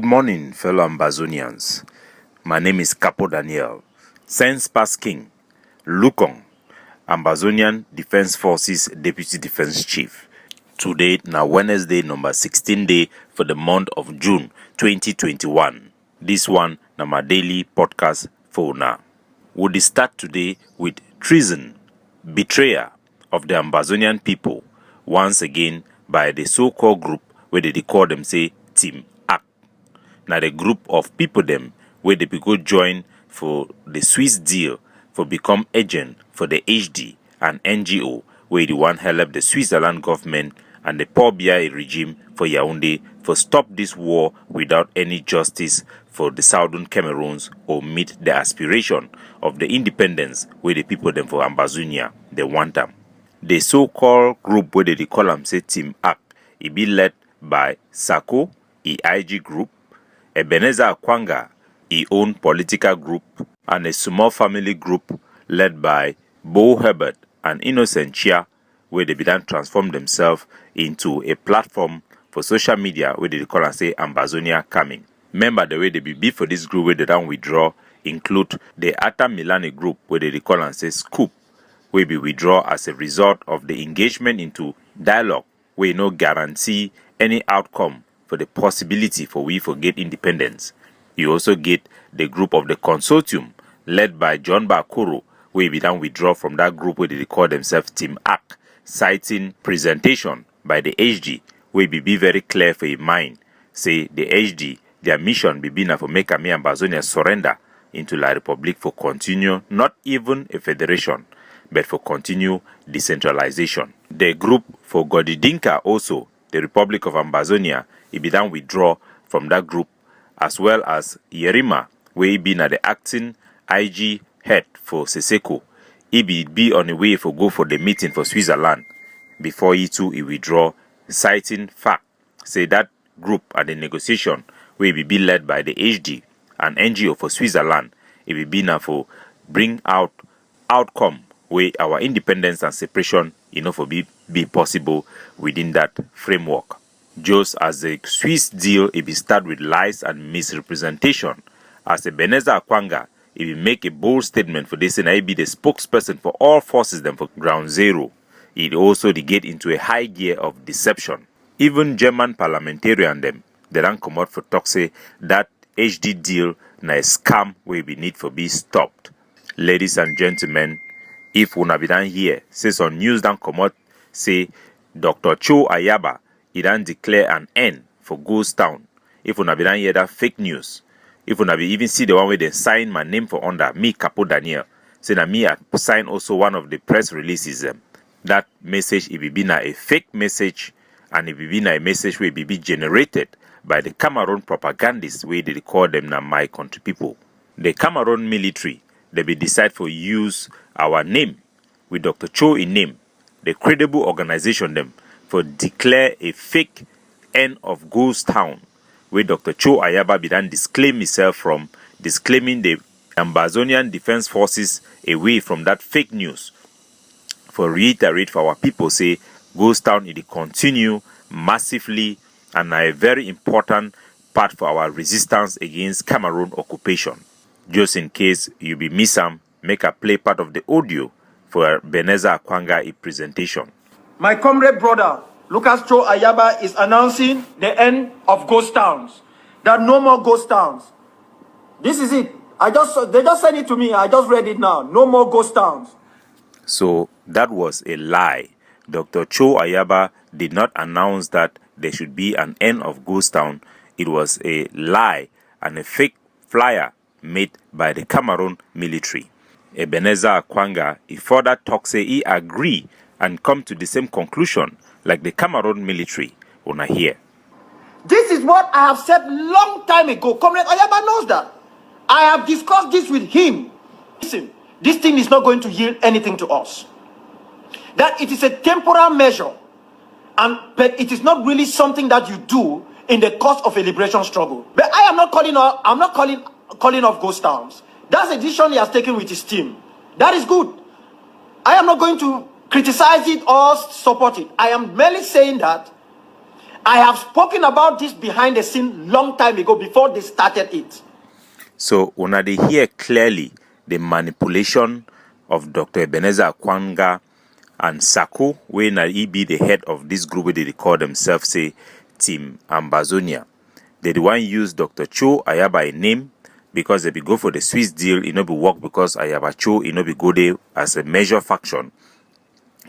morning, fellow Ambazonians. My name is Capo Daniel, Sense Pass King, Lukong, Ambazonian Defense Forces Deputy Defense Chief. Today, now Wednesday, number 16 day for the month of June 2021. This one, na my daily podcast for now. We'll start today with treason, betrayal of the Ambazonian people, once again by the so-called group where they call them say Team Act. Now the group of people them where they go join for the Swiss deal for become agent for the HD and NGO where the one help the Switzerland government and the Paul Biya regime for Yaoundé for stop this war without any justice for the southern Cameroons or meet the aspiration of the independence where the people them for Ambazonia they want them. The so-called group where they call them say Team Act, it be led by Sako, IG group, Ebenezer Akwanga, his own political group, and a small family group led by Bo Herbert and Innocent Chia, where they began transform themselves into a platform for social media where they call and say Ambazonia coming. Remember the way they be for this group where they don't withdraw include the Ata Milani group where they call and say Scoop, where we withdraw as a result of the engagement into dialogue where no guarantee any outcome for the possibility for we forget independence. You also get the group of the consortium led by John Bakuro, where we then withdraw from that group where they call themselves Team Act, citing presentation by the HD, where be very clear for your mind. Say the HD, their mission be na for make Ambazonia surrender into La Republic for continue, not even a federation, but for continue decentralization. The group for Godidinka also, the Republic of Ambazonia, it be done withdraw from that group, as well as Yerima, where he be na the acting IG head for Sisiku. He be on the way for go for the meeting for Switzerland before he too he withdraw, citing fact. Say that group and the negotiation where he be led by the HD and NGO for Switzerland, it be now for bring out outcome where our independence and separation for be possible within that framework. Just as the Swiss deal, it be start with lies and misrepresentation. As Ebenezer Akwanga, it will make a bold statement for this and I be the spokesperson for all forces them for ground zero. It also get into a high gear of deception. Even German parliamentarian them, they don't come out for talk say that HD deal na a scam where we need for be stopped. Ladies and gentlemen, if we have been here, say some news don't come out, say Dr. Cho Ayaba, he don't declare an end for Ghost Town. If we have been here, that fake news. If we have even see the one where they sign my name for under me, Capo Daniel, say that me I sign also one of the press releases. That message it will be a fake message, and it will be a message where it will be generated by the Cameroun propagandists where they call them na my country people. The Cameroun military, they be decide for use our name with Dr. Cho in name, the credible organization them for declare a fake end of Ghost Town where Dr. Cho Ayaba began disclaim himself from disclaiming the Ambazonian Defense Forces away from that fake news. For reiterate for our people say Ghost Town it continue massively and a very important part for our resistance against Cameroon occupation. Just in case you be miss them, make a play part of the audio for Ebenezer Akwanga presentation. My comrade brother, Lucas Cho Ayaba, is announcing the end of ghost towns. There are no more ghost towns. This is it. They just sent it to me. I just read it now. No more ghost towns. So that was a lie. Dr. Cho Ayaba did not announce that there should be an end of ghost town. It was a lie and a fake flyer made by the Cameroon military. Ebenezer Akwanga, he further talks say he agree and come to the same conclusion like the Cameroon military. Una here. This is what I have said long time ago. Comrade Ayaba knows that. I have discussed this with him. Listen, this thing is not going to yield anything to us. That it is a temporal measure, but it is not really something that you do in the course of a liberation struggle. But I am not calling off ghost towns. That's a decision he has taken with his team. That is good. I am not going to criticize it or support it. I am merely saying that I have spoken about this behind the scene long time ago before they started it. So una dey hear clearly the manipulation of Dr. Ebenezer Akwanga and Sako, when he be the head of this group where they call themselves, say, Team Ambazonia. They the one use Dr. Cho Ayaba a name because they be go for the Swiss deal, it no be work because Ayaba Cho, it no be go there as a major faction.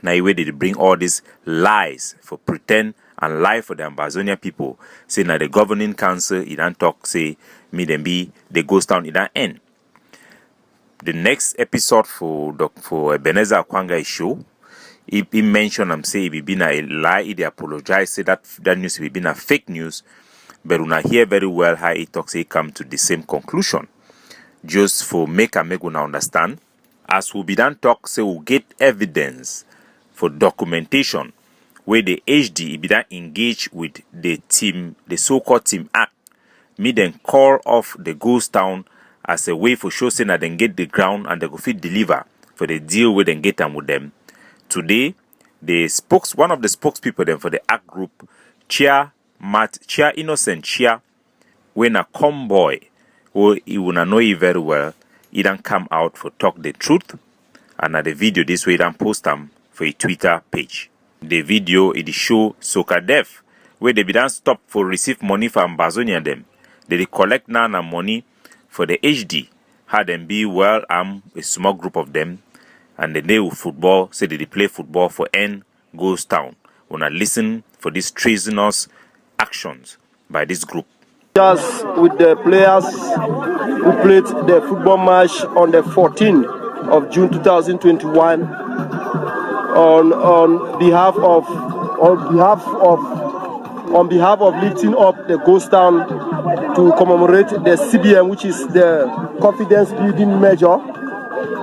Now way they bring all these lies for pretend and lie for the Ambazonia people. Say now the governing council, it don't talk, say, me them be, they goes down, it don't end. The next episode for Ebenezer Akwanga show, he mentioned and say it been a lie, he apologize, say that news it been a fake news, but una hear very well how he talks, he come to the same conclusion. Just for make una understand, as we be done talk, say we get evidence for documentation where the HD be done engage with the team, the so-called Team Act, me then call off the ghost town as a way for sure saying that then get the ground and they go fit deliver for the deal where then get them with them. Today, one of the spokespeople then for the ACT group, Chia Innocent Chia, when a convoy, who you will know you very well, he don't come out for talk the truth, and at the video this way, he don't post them for a Twitter page. The video, it show Sokadef, where they be done stop for receive money from Ambazonia them. They collect now money for the HD, had them be well armed, a small group of them, and then they will football, say they play football for N Ghost Town. When I listen for these treasonous actions by this group. Just with the players who played the football match on the 14th of June 2021 on behalf of lifting up the ghost town to commemorate the CBM, which is the confidence building measure.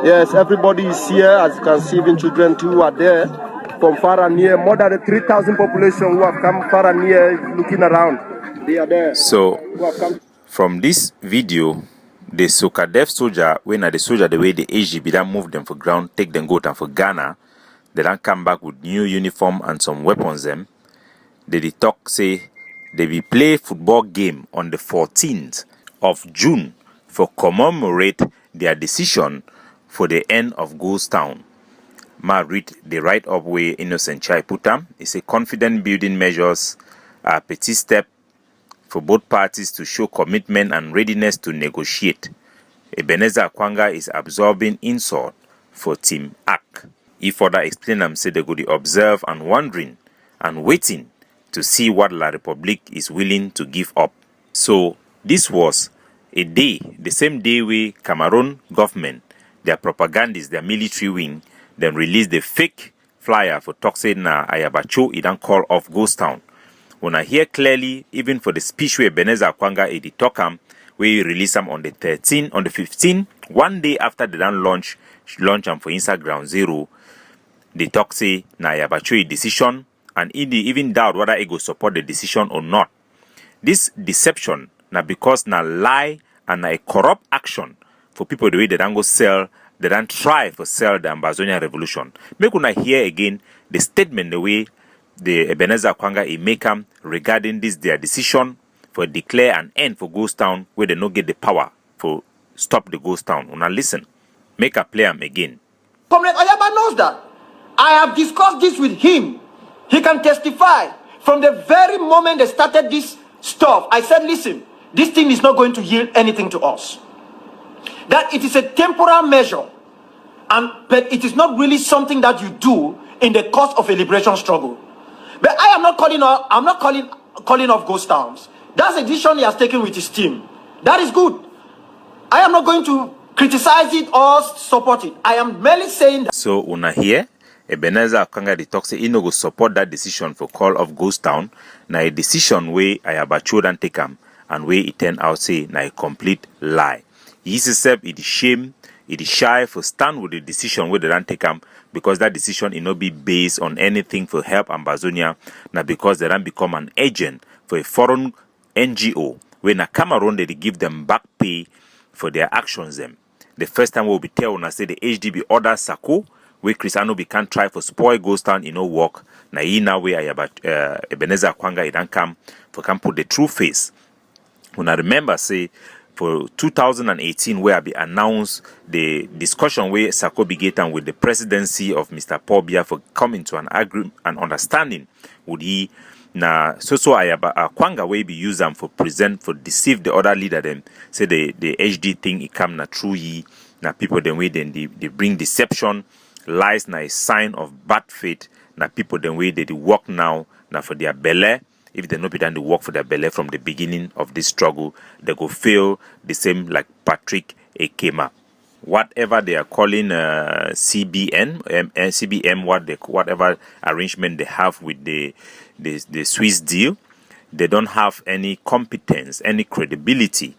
Yes, everybody is here, as you can see, even children too are there from far and near. More than 3,000 population who have come far and near looking around. They are there. So, from this video, the Sokadef soldier, when the soldier, the way the AGB don't move them for ground, take them go down for Ghana, they don't come back with new uniform and some weapons them. They talk, say, they will play football game on the 14th of June for commemorate their decision for the end of Ghost Town. Ma read the write-up way Innocent Chai put them. It's a confident building measures, a petit step for both parties to show commitment and readiness to negotiate. Ebenezer Akwanga is absorbing insult for Team AK. He further explained them, say they go to observe and wondering and waiting to see what La Republique is willing to give up. So this was a day, the same day where Cameroun government, their propagandists, their military wing, then released the fake flyer for Toxin na Ayabacho, it don't call off Ghost Town. When I hear clearly, even for the speech where Ebenezer Akwanga edi talk where he release them on the 13th, on the 15th, one day after they done launch them for Instagram Zero, they talk say na Ayabacho a decision, and even doubt whether he go support the decision or not. This deception na because na lie and na a corrupt action for people the way they don't go sell, they don't try for sell the Ambazonia revolution. Make una hear again the statement the way the Ebenezer Akwanga make regarding this their decision for declare an end for Ghost Town where they no get the power for stop the Ghost Town. Una listen. Make a play am again. Comrade Ayaba knows that. I have discussed this with him. He can testify. From the very moment they started this stuff, I said, listen, this thing is not going to yield anything to us. That it is a temporal measure, but it is not really something that you do in the course of a liberation struggle. But I am not calling off Ghost Towns. That's a decision he has taken with his team. That is good. I am not going to criticize it or support it. I am merely saying that. So una here, Ebenezer Akwanga the talk say he no go support that decision for call of Ghost Town. Na a decision where Ayabacho dan take am and where it turn out say na a complete lie. He himself it is shame, it is shy for stand with the decision where they don't take am because that decision it not be based on anything for help Ambazonia, na because they don't become an agent for a foreign NGO when a Cameroun they give them back pay for their actions them. The first time we'll be tell when I say the HDB order Sako where Cristiano can try for spoil Ghost Town, you know, work. Na ina way about Ebenezer Kwanga, he don't come for can put the true face. When I remember, say, for 2018, where I be announced the discussion where Sako began with the presidency of Mr. Paul Biya for coming to an agreement, an understanding, would he na so ayaba Kwanga way be use them for present for deceive the other leader them say the HD thing it come na true ye na people then way then they bring deception, lies na a sign of bad faith na people then way they work now na for their belly. If they not be done the work for their belly from the beginning of this struggle, they go fail the same like Patrick Ekema. Whatever they are calling CBM, whatever arrangement they have with the Swiss deal, they don't have any competence, any credibility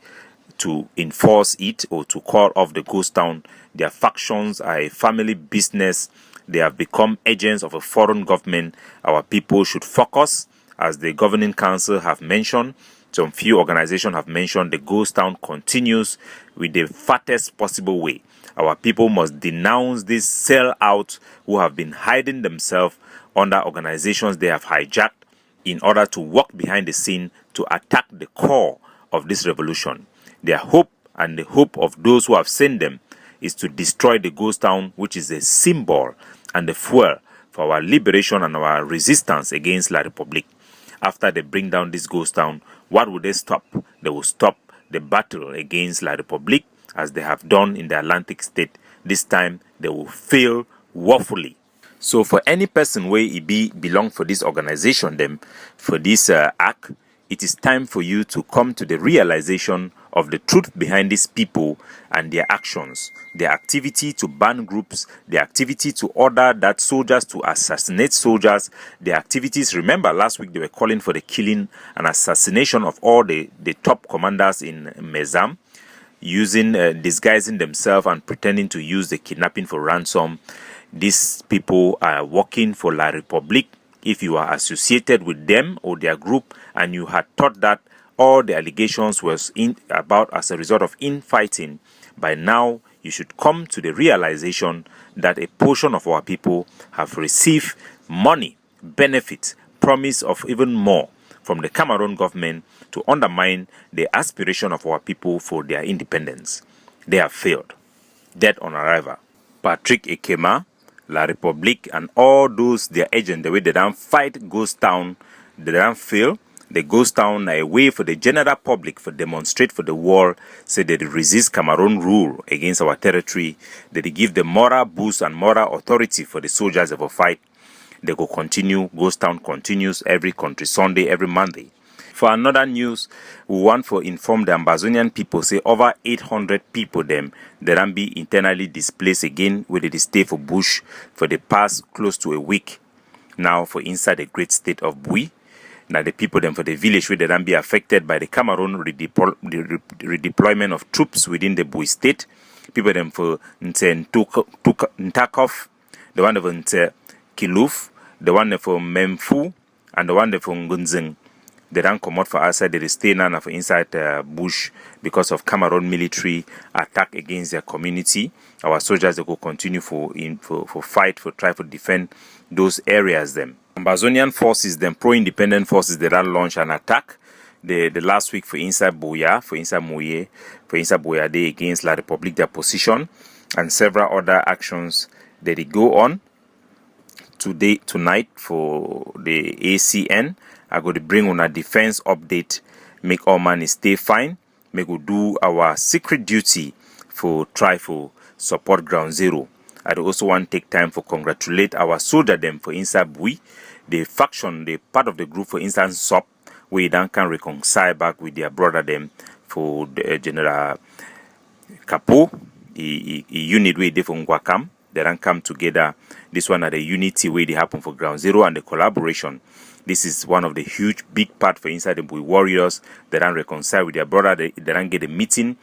to enforce it or to call off the ghost town. Their factions are a family business. They have become agents of a foreign government. Our people should focus. As the governing council have mentioned, some few organizations have mentioned, the ghost town continues with the fattest possible way. Our people must denounce these sellouts who have been hiding themselves under organizations they have hijacked in order to work behind the scene to attack the core of this revolution. Their hope and the hope of those who have sent them is to destroy the ghost town, which is a symbol and the fuel for our liberation and our resistance against La Republique. After they bring down this ghost town, what will they stop? They will stop the battle against La Republique as they have done in the Atlantic state. This time they will fail woefully. So for any person where he belong for this organization, them for this act, it is time for you to come to the realization of the truth behind these people and their actions, their activity to ban groups, their activity to order that soldiers to assassinate soldiers, their activities. Remember last week they were calling for the killing and assassination of all the top commanders in Mezam, using disguising themselves and pretending to use the kidnapping for ransom. These people are working for La Republique. If you are associated with them or their group and you had thought that all the allegations was about as a result of infighting, by now you should come to the realization that a portion of our people have received money, benefit, promise of even more from the Cameroon government to undermine the aspiration of our people for their independence. They have failed. Dead on arrival. Patrick Ekema, La Republique, and all those their agents, the way they don't fight ghost town, they don't fail. The ghost town are a way for the general public for demonstrate for the world, say they resist Cameroon rule against our territory, that they give the moral boost and moral authority for the soldiers of a fight. They go continue, ghost town continues every country Sunday, every Monday. For another news, we want to inform the Ambazonian people, say over 800 people them, they don't be internally displaced again where they stay for bush for the past close to a week now for inside the great state of Bui. Now the people them for the village where they don't be affected by the Cameroon redeployment of troops within the Bui state. People them for Ntakov, the one for Kiluf, the one for Memfu, and the one for Ngunzing. They don't come out for outside, they stay now for inside bush because of Cameroon military attack against their community. Our soldiers they go continue for fight, for try to defend those areas them. Ambazonian forces, them pro-independent forces, they don't launch an attack. The last week for inside Boya, for inside Moye, for inside Boya Day against La Republique, their position, and several other actions that they go on. Tonight for the ACN, I go to bring on a defense update, make all money stay fine, make we do our secret duty for try for support ground zero. I also want to take time for congratulate our soldier them for inside Bui, the faction, the part of the group for inside SOP, we then can reconcile back with their brother them for the General Capo, the unit way they from Guacam. They don't come together. This one are the unity way they happen for ground zero and the collaboration. This is one of the huge big part for inside the Bui warriors. They don't reconcile with their brother. They don't get a meeting.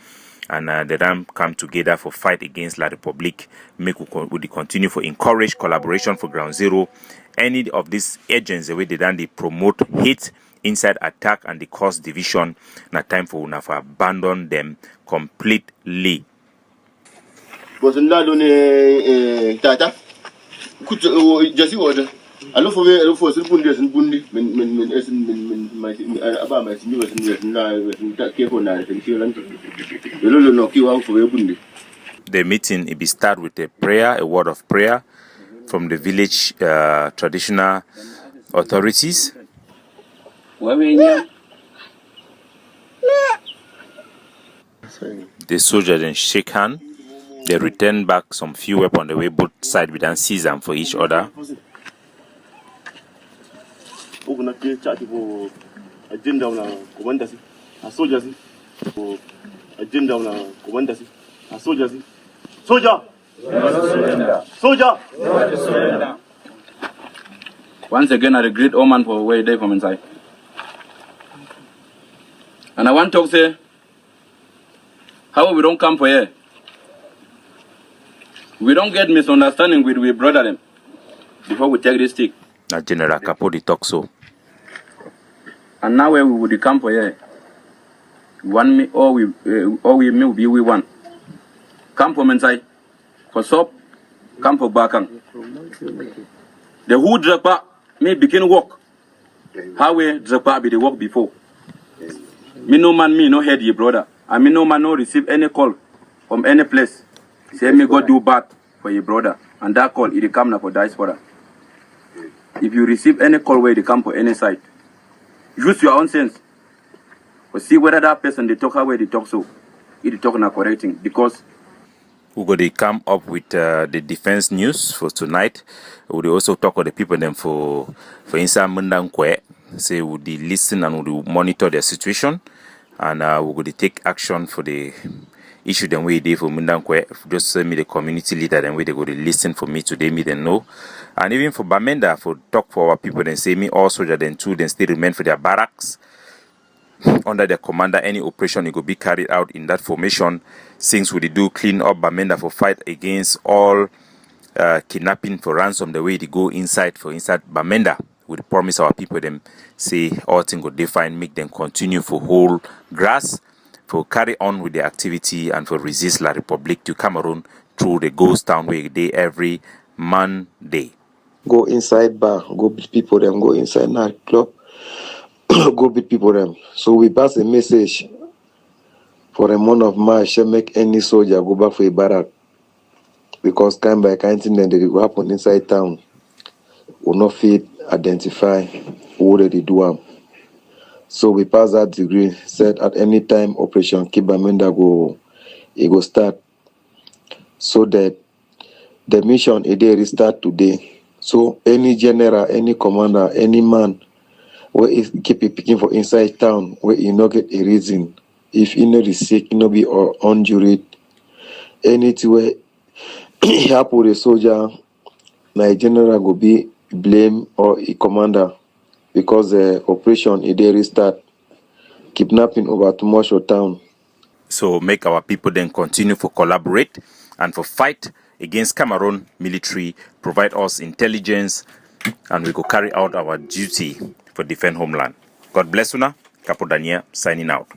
And they don't come together for fight against La Republique. Make we continue for encourage collaboration for ground zero. Any of these agents, the way they promote hate, inside attack, and the cause division. Now time for una for abandon them completely. Tata. Just order. I look for some bundes and bundi, about my seniors and that careful night and feel like you don't knock you out for your bundi. The meeting it be start with a prayer, a word of prayer from the village traditional authorities. The soldier then shake hand. They return back some few weapons the way both sides we then seize them for each other. Agenda na commander si soldier si agenda na commander si soldier si soldier Once again, I regret all man for where they from inside. And I want to say, how we don't come for here? We don't get misunderstanding with we brother them before we take this stick. Now General Capo the talk so. And now where we would come for here? One me or we may be we one. Come from inside. For soap, come for Bakang. The who drapa may begin work. How we drapa be the work before. Me no man, me no head ye brother. I me no man no receive any call from any place. Say me go do bad for your brother. And that call it come now for diaspora. If you receive any call where they come for any side, use your own sense. But see whether that person they talk how way they talk so. It talk now correcting because We're going to come up with the defense news for tonight. We'll also talk with the people them for inside Mundankwe. Say we'll listen and we'll monitor their situation. And we're going to take action for the issue them way they for Mundankwe. Just send me the community leader then way they go to listen for me today, me then know. And even for Bamenda, for talk for our people, then say me all soldier then too, then still remain for their barracks. Under their commander, any operation it will be carried out in that formation. Since we do clean up Bamenda for fight against all kidnapping for ransom, the way they go inside Bamenda, we promise our people them say all things go define, make them continue for whole grass, for carry on with the activity and for resist La Republique to Cameroon through the ghost town where they every Monday. Go inside bar, go beat people them, go inside nightclub. Go beat people them. So we pass a message for a month of March, make any soldier go back for a barrack. Because kind by kind thing then they will happen inside town. Will not fit identify who they do them. So we pass that degree, said at any time Operation Kibamenda go start. So that the mission a day restart today. So any general, any commander, any man where is keep it picking for inside town where you not get a reason. If you know the sick, you know be or injured, anything where happen with a soldier, my general go be blame or a commander because the operation a day restart. Kidnapping over too much of town. So make our people then continue for collaborate and for fight against Cameroon military, provide us intelligence, and we go carry out our duty for defend homeland. God bless you now. Capo Daniel signing out.